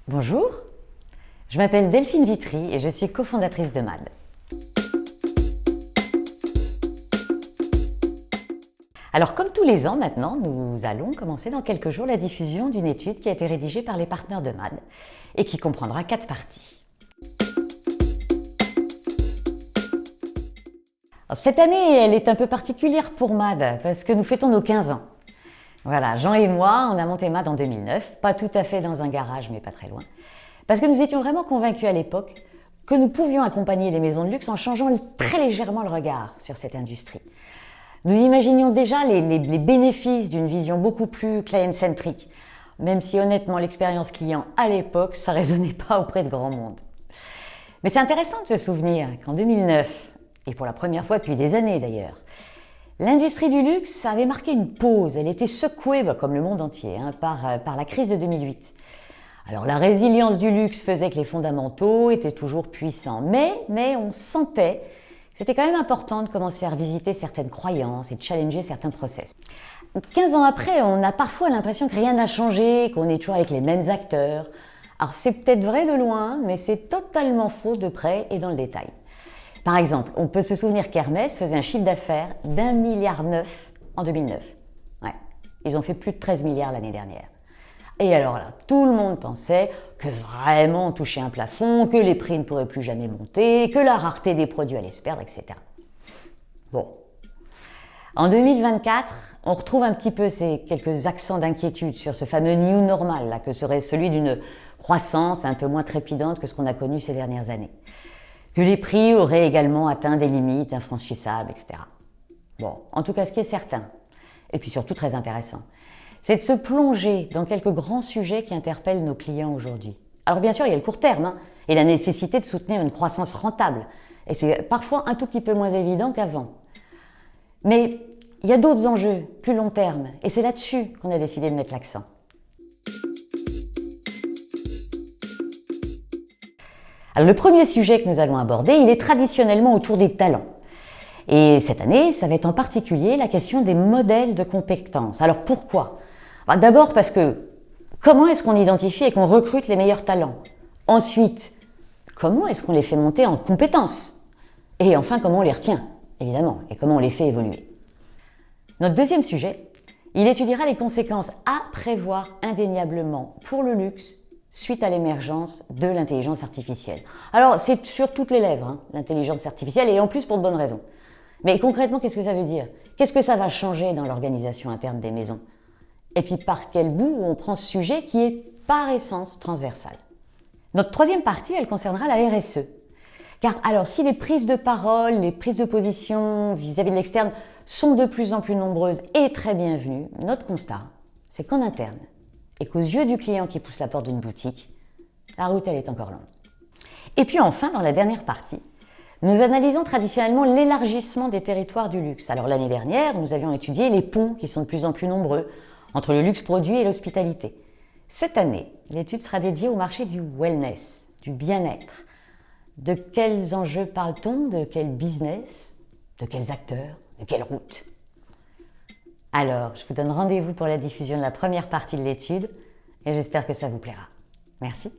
Bonjour, je m'appelle Delphine Vitry et je suis cofondatrice de MAD. Alors comme tous les ans maintenant, nous allons commencer dans quelques jours la diffusion d'une étude qui a été rédigée par les partenaires de MAD et qui comprendra 4 parties. Alors, cette année, elle est un peu particulière pour MAD parce que nous fêtons nos 15 ans. Voilà, Jean et moi, on a monté MAD en 2009, pas tout à fait dans un garage, mais pas très loin. Parce que nous étions vraiment convaincus à l'époque que nous pouvions accompagner les maisons de luxe en changeant très légèrement le regard sur cette industrie. Nous imaginions déjà les bénéfices d'une vision beaucoup plus client-centrique, même si honnêtement l'expérience client à l'époque, ça ne résonnait pas auprès de grand monde. Mais c'est intéressant de se souvenir qu'en 2009, et pour la première fois depuis des années d'ailleurs, l'industrie du luxe avait marqué une pause. Elle était secouée, comme le monde entier, par la crise de 2008. Alors la résilience du luxe faisait que les fondamentaux étaient toujours puissants, mais on sentait que c'était quand même important de commencer à revisiter certaines croyances et de challenger certains process. 15 ans après, on a parfois l'impression que rien n'a changé, qu'on est toujours avec les mêmes acteurs. Alors c'est peut-être vrai de loin, mais c'est totalement faux de près et dans le détail. Par exemple, on peut se souvenir qu'Hermès faisait un chiffre d'affaires d'1,9 milliard en 2009. Ouais, ils ont fait plus de 13 milliards l'année dernière. Et alors là, tout le monde pensait que vraiment on touchait un plafond, que les prix ne pourraient plus jamais monter, que la rareté des produits allait se perdre, etc. Bon. En 2024, on retrouve un petit peu ces quelques accents d'inquiétude sur ce fameux new normal, là, que serait celui d'une croissance un peu moins trépidante que ce qu'on a connu ces dernières années. Que les prix auraient également atteint des limites infranchissables, etc. Bon, en tout cas, ce qui est certain, et puis surtout très intéressant, c'est de se plonger dans quelques grands sujets qui interpellent nos clients aujourd'hui. Alors bien sûr, il y a le court terme, et la nécessité de soutenir une croissance rentable. Et c'est parfois un tout petit peu moins évident qu'avant. Mais il y a d'autres enjeux, plus long terme, et c'est là-dessus qu'on a décidé de mettre l'accent. Alors le premier sujet que nous allons aborder, il est traditionnellement autour des talents. Et cette année, ça va être en particulier la question des modèles de compétences. Alors pourquoi ? D'abord parce que comment est-ce qu'on identifie et qu'on recrute les meilleurs talents ? Ensuite, comment est-ce qu'on les fait monter en compétences ? Et enfin, comment on les retient, évidemment, et comment on les fait évoluer. Notre deuxième sujet, il étudiera les conséquences à prévoir indéniablement pour le luxe suite à l'émergence de l'intelligence artificielle. Alors, c'est sur toutes les lèvres, l'intelligence artificielle, et en plus pour de bonnes raisons. Mais concrètement, qu'est-ce que ça veut dire ? Qu'est-ce que ça va changer dans l'organisation interne des maisons ? Et puis par quel bout on prend ce sujet qui est par essence transversal. Notre troisième partie, elle concernera la RSE. Car alors, si les prises de parole, les prises de position vis-à-vis de l'externe sont de plus en plus nombreuses et très bienvenues, notre constat, c'est qu'en interne, et qu'aux yeux du client qui pousse la porte d'une boutique, la route, elle est encore longue. Et puis enfin, dans la dernière partie, nous analysons traditionnellement l'élargissement des territoires du luxe. Alors l'année dernière, nous avions étudié les ponts qui sont de plus en plus nombreux entre le luxe produit et l'hospitalité. Cette année, l'étude sera dédiée au marché du wellness, du bien-être. De quels enjeux parle-t-on ? De quel business ? De quels acteurs ? De quelle route ? Alors, je vous donne rendez-vous pour la diffusion de la première partie de l'étude et j'espère que ça vous plaira. Merci.